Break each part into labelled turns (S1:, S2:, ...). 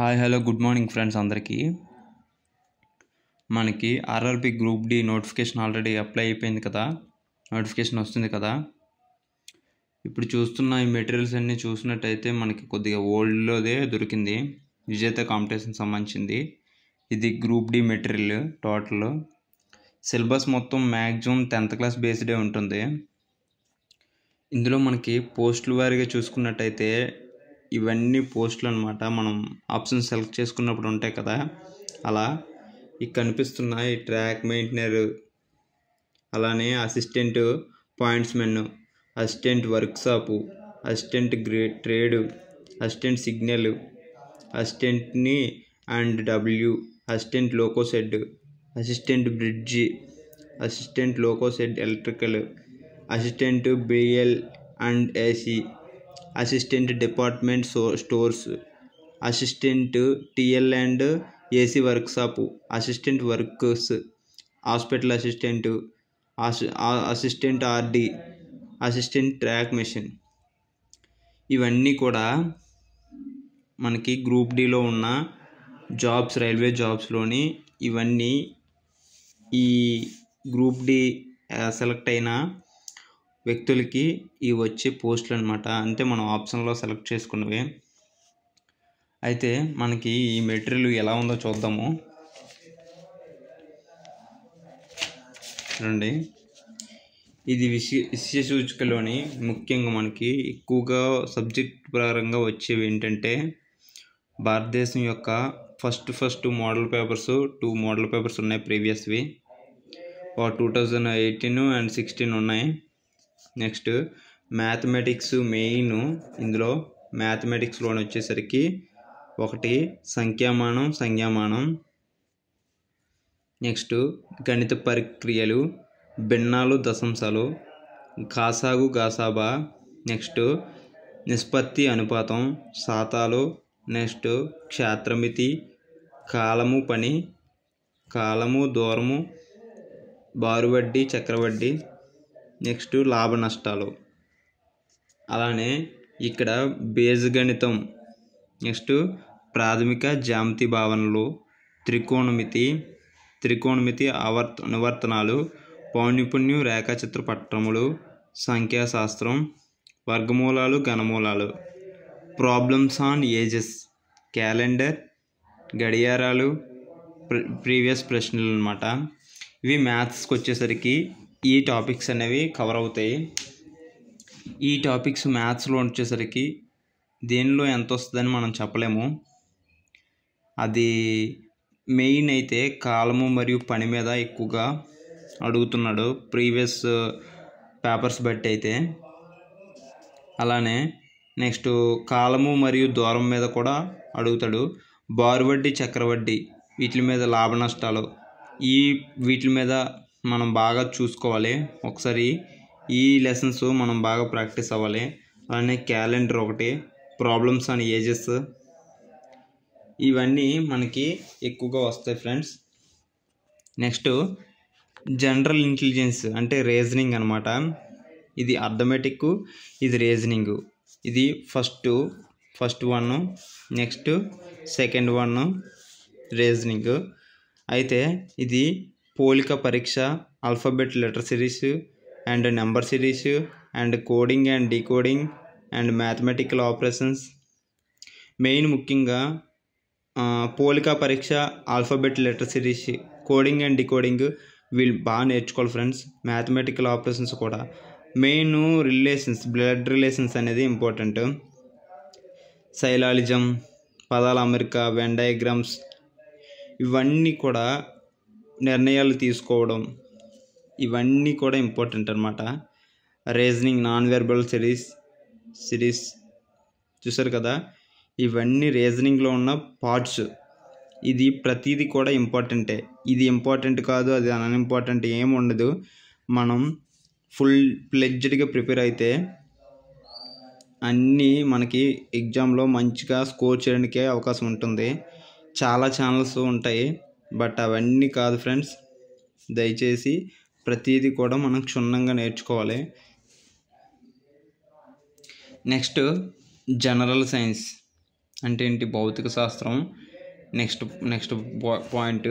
S1: Hi hello good morning friends అందరికీ. మనకి RRB group D notification already apply అయిపోయింది కదా, నోటిఫికేషన్ వస్తుంది కదా. ఇప్పుడు చూస్తున్న ఈ మెటీరియల్స్ అన్నీ చూసినట్టయితే మనకి కొద్దిగా ఓల్డ్లోదే దొరికింది, విజేత కాంపిటీషన్ సంబంధించింది. ఇది group D material. Total syllabus మొత్తం మ్యాక్సిమం 10th క్లాస్ బేస్డే ఉంటుంది. ఇందులో మనకి పోస్టుల వారీగా చూసుకున్నట్టయితే ఇవన్నీ పోస్టులు అనమాట. మనం ఆప్షన్ సెలెక్ట్ చేసుకున్నప్పుడు ఉంటాయి కదా, అలా ఇక కనిపిస్తున్నాయి. ట్రాక్ మెయింటైనర్, అలానే assistant points men, assistant workshop, assistant trade, assistant signal, అసిస్టెంట్ని and W, assistant loco shed, assistant bridge, assistant loco shed electrical, assistant BL and AC, assistant department stores, assistant TL and AC workshop, assistant works, hospital assistant, assistant RD, assistant track machine. ఇవన్నీ కూడా మనకి group డిలో ఉన్న jobs, railway జాబ్స్లోని ఇవన్నీ ఈ group D select అయిన వ్యక్తులకి ఇవి వచ్చే పోస్టులు అనమాట. అంటే మనం ఆప్షన్లో సెలెక్ట్ చేసుకున్నవి. అయితే మనకి ఈ మెటీరియల్ ఎలా ఉందో చూద్దాము. చూడండి, ఇది విషయ సూచికలోని ముఖ్యంగా మనకి ఎక్కువగా సబ్జెక్ట్ ప్రకారంగా వచ్చేవి ఏంటంటే భారతదేశం యొక్క first model papers, 2 model papers ఉన్నాయి ప్రీవియస్వి. 2018 and 16 ఉన్నాయి. Next mathematics main. ఇందులో మ్యాథమెటిక్స్లోని వచ్చేసరికి ఒకటి సంఖ్యామానం, నెక్స్ట్ గణిత ప్రక్రియలు, భిన్నాలు, దశాంశాలు, గాసాగు, గాసాబా, నెక్స్ట్ నిష్పత్తి, అనుపాతం, శాతాలు, నెక్స్ట్ క్షేత్రమితి, కాలము, పని, కాలము, దూరము, బారువడ్డీ, చక్రవడ్డీ, నెక్స్ట్ లాభ నష్టాలు. అలానే ఇక్కడ బీజగణితం, నెక్స్ట్ ప్రాథమిక జ్యామితి భావనలు, త్రికోణమితి అనువర్తనాలు, పౌనఃపున్యం, రేఖాచిత్ర పట్టములు, సంఖ్యాశాస్త్రం, వర్గమూలాలు, ఘనమూలాలు, ప్రాబ్లమ్స్ ఆన్ ఏజెస్, క్యాలెండర్, గడియారాలు, ప్రీవియస్ ప్రశ్నలు అన్నమాట. ఇవి మ్యాథ్స్కి వచ్చేసరికి ఈ టాపిక్స్ అనేవి కవర్ అవుతాయి. ఈ టాపిక్స్ మ్యాథ్స్లో వచ్చేసరికి దేనిలో ఎంత వస్తుందని మనం చెప్పలేము. అది మెయిన్ అయితే కాలము మరియు పని మీద ఎక్కువగా అడుగుతున్నాడు ప్రీవియస్ పేపర్స్ బట్టి అయితే. అలానే నెక్స్ట్ కాలము మరియు దూరం మీద కూడా అడుగుతాడు. బారువడ్డీ, చక్రవడ్డీ, వీటి మీద లాభ నష్టాలు, వీటి మీద మనం బాగా చూసుకోవాలి. ఒకసారి ఈ లెసన్స్ మనం బాగా ప్రాక్టీస్ అవ్వాలి. అలానే క్యాలెండర్ ఒకటి, ప్రాబ్లమ్స్ ఆన్ ఏజెస్, ఇవన్నీ మనకి ఎక్కువగా వస్తాయి ఫ్రెండ్స్. నెక్స్ట్ జనరల్ ఇంటెలిజెన్స్ అంటే రీజనింగ్ అనమాట. ఇది అర్థమెటిక్, ఇది రీజనింగ్. ఇది first one, next second one reasoning. అయితే ఇది పోలిక పరీక్ష, alphabet letter series and number series and coding and decoding and mathematical operations. Main ముఖ్యంగా పోలిక పరీక్ష, alphabet letter series, coding and decoding వీళ్ళు బాగా నేర్చుకోవాలి ఫ్రెండ్స్. మ్యాథమెటికల్ ఆపరేషన్స్ కూడా మెయిన్. రిలేషన్స్, బ్లడ్ రిలేషన్స్ అనేది ఇంపార్టెంట్. సైలాలిజం, పదాల అమరిక, వెన్ డయాగ్రామ్స్, ఇవన్నీ కూడా నిర్ణయాలు తీసుకోవడం, ఇవన్నీ కూడా ఇంపార్టెంట్ అనమాట. రీజనింగ్, నాన్ వెర్బల్ సిరీస్ చూసారు కదా, ఇవన్నీ రీజనింగ్లో ఉన్న పార్ట్స్. ఇది ప్రతిదీ కూడా ఇంపార్టెంటే. ఇది ఇంపార్టెంట్ కాదు, అది అన్ఇంపార్టెంట్ ఏమి ఉండదు. మనం ఫుల్ ప్లెడ్జ్డ్గా ప్రిపేర్ అయితే అన్నీ మనకి ఎగ్జామ్లో మంచిగా స్కోర్ చేయడానికే అవకాశం ఉంటుంది. చాలా ఛానల్స్ ఉంటాయి, బట్ అవన్నీ కాదు ఫ్రెండ్స్. దయచేసి ప్రతిదీ కూడా మనం క్షుణ్ణంగా నేర్చుకోవాలి. నెక్స్ట్ జనరల్ సైన్స్, అంటే ఏంటి, భౌతిక శాస్త్రం. నెక్స్ట్ పాయింట్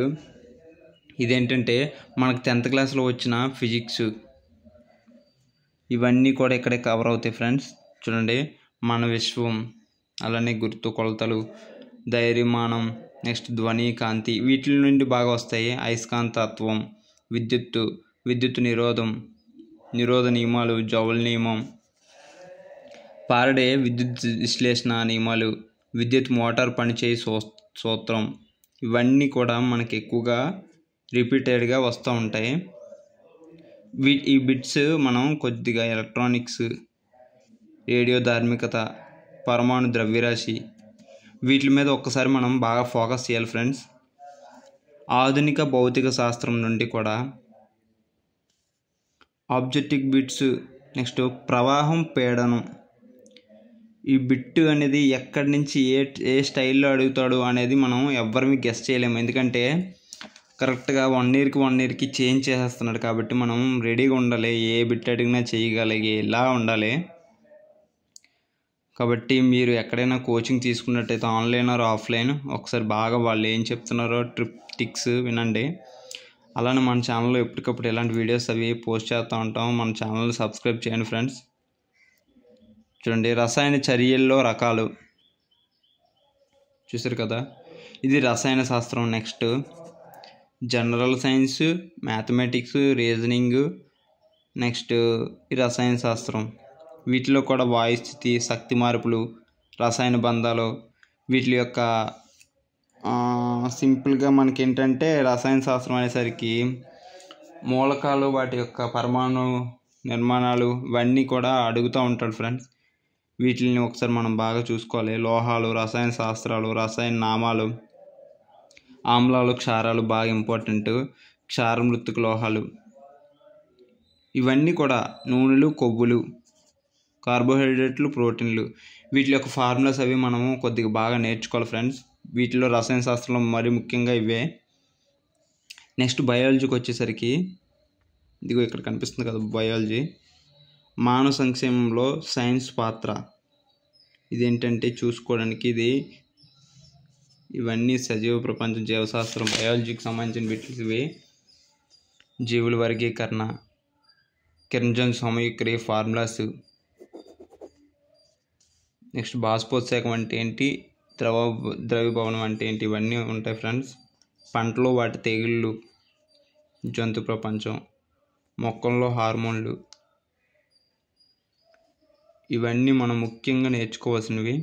S1: ఇదేంటంటే మనకు 10th క్లాస్లో వచ్చిన ఫిజిక్స్, ఇవన్నీ కూడా ఇక్కడే కవర్ అవుతాయి ఫ్రెండ్స్. చూడండి, మన విశ్వం, అలానే గుర్తు, కొలతలు, ధైర్యమానం, నెక్స్ట్ ధ్వని, కాంతి, వీటి నుండి బాగా వస్తాయి. అయస్కాంతత్వం, విద్యుత్ నిరోధ నియమాలు, జౌల్ నియమం, పారడే విద్యుత్ విశ్లేషణ నియమాలు, విద్యుత్ మోటార్ పనిచేయి సూత్రం, ఇవన్నీ కూడా మనకి ఎక్కువగా రిపీటెడ్గా వస్తూ ఉంటాయి. ఈ బిట్స్ మనం కొద్దిగా ఎలక్ట్రానిక్స్, రేడియో ధార్మికత, పరమాణు ద్రవ్యరాశి, వీటి మీద ఒక్కసారి మనం బాగా ఫోకస్ చేయాలి ఫ్రెండ్స్. ఆధునిక భౌతిక శాస్త్రం నుండి కూడా ఆబ్జెక్టివ్ బిట్స్. నెక్స్ట్ ప్రవాహం, పీడనం. ఈ బిట్ అనేది ఎక్కడి నుంచి ఏ స్టైల్లో అడుగుతాడు అనేది మనం ఎవ్వరిని గెస్ చేయలేము. ఎందుకంటే కరెక్ట్గా 1 ఇయర్కి చేంజ్ చేసేస్తున్నాడు కాబట్టి మనం రెడీగా ఉండాలి. ఏ బిట్ అడిగినా చేయగలిగేలా ఉండాలి. కాబట్టి మీరు ఎక్కడైనా కోచింగ్ తీసుకున్నట్టయితే ఆన్లైన్ ఆర్ ఆఫ్లైన్, ఒకసారి బాగా వాళ్ళు ఏం చెప్తున్నారో టిక్స్ వినండి. అలానే మన ఛానల్లో ఎప్పటికప్పుడు ఇలాంటి వీడియోస్ అవి పోస్ట్ చేస్తూ ఉంటాం. మన ఛానల్ని సబ్స్క్రైబ్ చేయండి ఫ్రెండ్స్. చూడండి, రసాయన చర్యల్లో రకాలు చూసారు కదా, ఇది రసాయన శాస్త్రం. Next general science, mathematics, reasoning, next ఈ రసాయన శాస్త్రం. వీటిలో కూడా వాయు స్థితి, శక్తి మార్పులు, రసాయన బంధాలు, వీటి యొక్క సింపుల్గా మనకి ఏంటంటే రసాయన శాస్త్రం అనేసరికి మూలకాలు, వాటి యొక్క పరమాణు నిర్మాణాలు, ఇవన్నీ కూడా అడుగుతూ ఉంటాడు ఫ్రెండ్స్. వీటిని ఒకసారి మనం బాగా చూసుకోవాలి. లోహాలు, రసాయన శాస్త్రాలు, రసాయన నామాలు, ఆమ్లాలు, క్షారాలు బాగా ఇంపార్టెంట్. క్షార మృతిక లోహాలు, ఇవన్నీ కూడా నూనెలు, కొవ్వులు, కార్బోహైడ్రేట్లు, ప్రోటీన్లు, వీటి యొక్క ఫార్ములాస్ అవి మనము కొద్దిగా బాగా నేర్చుకోవాలి ఫ్రెండ్స్. వీటిలో రసాయన శాస్త్రంలో మరి ముఖ్యంగా ఇవే. నెక్స్ట్ బయాలజీకి వచ్చేసరికి ఇదిగో ఇక్కడ కనిపిస్తుంది కదా బయాలజీ. మానవ సంక్షేమంలో సైన్స్ పాత్ర. ఇదేంటంటే చూసుకోవడానికి ఇవన్నీ సజీవ ప్రపంచం, జీవశాస్త్రం, బయాలజీకి సంబంధించిన వీటికి ఇవి. జీవుల వర్గీకరణ, కిరణజన్ సమయక్రియ ఫార్ములాస్. నెక్స్ట్ బాష్పోత్సేకం అంటే ఏంటి, ద్రవీభవనం అంటే ఏంటి, ఇవన్నీ ఉంటాయి ఫ్రెండ్స్. పంటలు, వాటి తెగుళ్ళు, జంతు ప్రపంచం, మొక్కల్లో హార్మోన్లు, ఇవన్నీ మనం ముఖ్యంగా నేర్చుకోవాల్సినవి.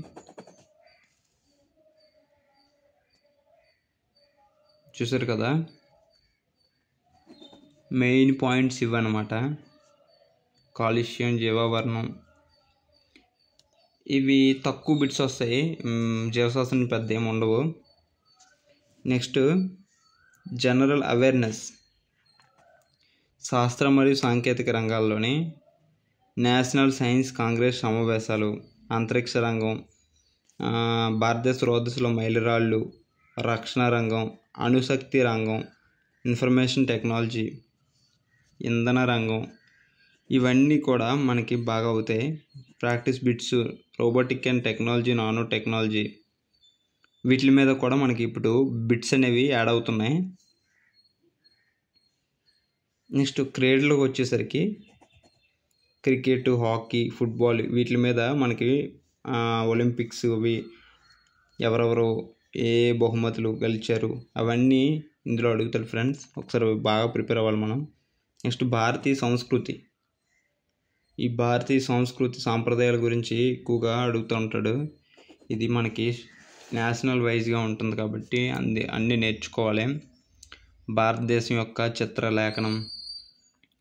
S1: చూసారు కదా, మెయిన్ పాయింట్స్ ఇవన్నమాట. కాలుష్యం, జీవావరణం, ఇవి తక్కువ బిట్స్ వస్తాయి. జీవశాస్త్రం పెద్ద ఏమి ఉండవు. Next general awareness. శాస్త్ర మరియు సాంకేతిక రంగాల్లోని నేషనల్ సైన్స్ కాంగ్రెస్ సమావేశాలు, అంతరిక్ష రంగం, భారతదేశ రోదశలో మైలురాళ్ళు, రక్షణ రంగం, అణుశక్తి రంగం, ఇన్ఫర్మేషన్ టెక్నాలజీ, ఇంధన రంగం, ఇవన్నీ కూడా మనకి బాగా అవుతాయి. Practice bits, robotic and technology, nano technology, వీటి మీద కూడా మనకి ఇప్పుడు బిట్స్ అనేవి యాడ్ అవుతున్నాయి. నెక్స్ట్ క్రీడలకు వచ్చేసరికి క్రికెట్, హాకీ, ఫుట్బాల్, వీటి మీద మనకి ఒలింపిక్స్ అవి ఎవరెవరు ఏ బహుమతులు గెలిచారు అవన్నీ ఇందులో అడుగుతారు ఫ్రెండ్స్. ఒకసారి బాగా ప్రిపేర్ అవ్వాలి మనం. నెక్స్ట్ భారతీయ సంస్కృతి. ఈ భారతీయ సంస్కృతి సాంప్రదాయాల గురించి ఎక్కువగా అడుగుతూ ఉంటాడు. ఇది మనకి నేషనల్ వైజ్గా ఉంటుంది కాబట్టి అన్నీ నేర్చుకోవాలి. భారతదేశం యొక్క చిత్రలేఖనం,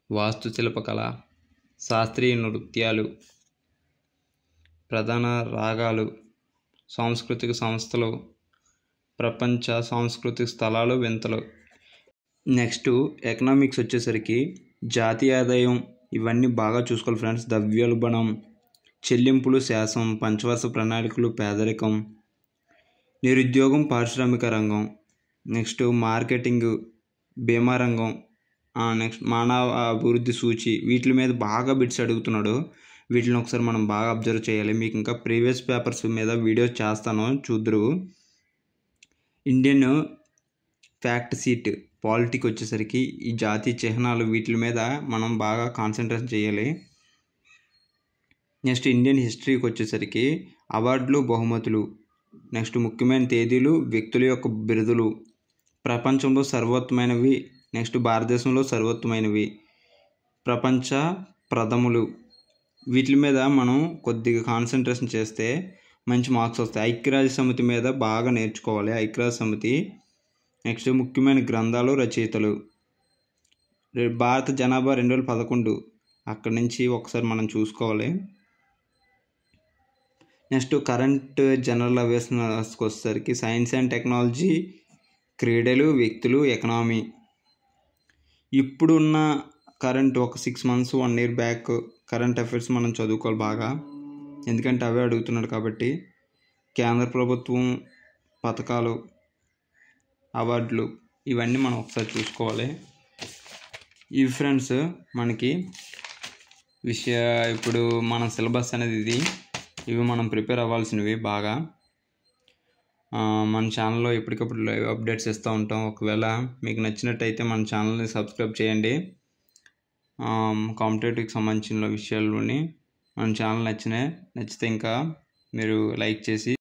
S1: వాస్తుశిల్పకళ, శాస్త్రీయ నృత్యాలు, ప్రధాన రాగాలు, సాంస్కృతిక సంస్థలు, ప్రపంచ సాంస్కృతిక స్థలాలు, వింతలు. నెక్స్ట్ ఎకనామిక్స్ వచ్చేసరికి జాతీయ ఆదాయం, ఇవన్నీ బాగా చూసుకోవాలి ఫ్రెండ్స్. ద్రవ్యోల్బణం, చెల్లింపులు, శాసం, పంచవర్ష ప్రణాళికలు, పేదరికం, నిరుద్యోగం, పారిశ్రామిక రంగం, నెక్స్ట్ మార్కెటింగ్, బీమా రంగం, నెక్స్ట్ మానవ అభివృద్ధి సూచి, వీటి మీద బాగా బిట్స్ అడుగుతున్నాడు. వీటిని ఒకసారి మనం బాగా అబ్జర్వ్ చేయాలి. మీకు ఇంకా ప్రీవియస్ పేపర్స్ మీద వీడియోస్ చేస్తాను, చూద్దరు. ఇండియన్ ఫ్యాక్ట్ షీట్ పాలిటీకి వచ్చేసరికి ఈ జాతీయ చిహ్నాలు వీటి మీద మనం బాగా కాన్సన్ట్రేషన్ చేయాలి. నెక్స్ట్ ఇండియన్ హిస్టరీకి వచ్చేసరికి అవార్డులు, బహుమతులు, నెక్స్ట్ ముఖ్యమైన తేదీలు, వ్యక్తుల యొక్క బిరుదులు, ప్రపంచంలో సర్వోత్తమైనవి, నెక్స్ట్ భారతదేశంలో సర్వోత్తమైనవి, ప్రపంచ ప్రథములు, వీటి మీద మనం కొద్దిగా కాన్సన్ట్రేషన్ చేస్తే మంచి మార్క్స్ వస్తాయి. ఐక్యరాజ్య సమితి మీద బాగా నేర్చుకోవాలి, ఐక్యరాజ్య సమితి. నెక్స్ట్ ముఖ్యమైన గ్రంథాలు, రచయితలు, భారత జనాభా 2011 అక్కడి నుంచి ఒకసారి మనం చూసుకోవాలి. నెక్స్ట్ కరెంట్ జనరల్ అవేర్నెస్కి వచ్చేసరికి సైన్స్ అండ్ టెక్నాలజీ, క్రీడలు, వ్యక్తులు, ఎకనామీ. ఇప్పుడున్న కరెంట్ ఒక 6 months 1 year back current affairs మనం చదువుకోవాలి బాగా, ఎందుకంటే అవే అడుగుతున్నాడు కాబట్టి. కేంద్ర ప్రభుత్వం పథకాలు, అవార్డులు, ఇవన్నీ మనం ఒకసారి చూసుకోవాలి. ఇవి ఫ్రెండ్స్ మనకి ఇప్పుడు మన సిలబస్ అనేది ఇది. ఇవి మనం ప్రిపేర్ అవ్వాల్సినవి బాగా. మన ఛానల్లో ఎప్పటికప్పుడు లైవ్ అప్డేట్స్ ఇస్తూ ఉంటాం. ఒకవేళ మీకు నచ్చినట్టయితే మన ఛానల్ని సబ్స్క్రైబ్ చేయండి. కాంపిటేటివ్కి సంబంధించిన విషయాల్లోని మన ఛానల్ నచ్చితే ఇంకా మీరు లైక్ చేసి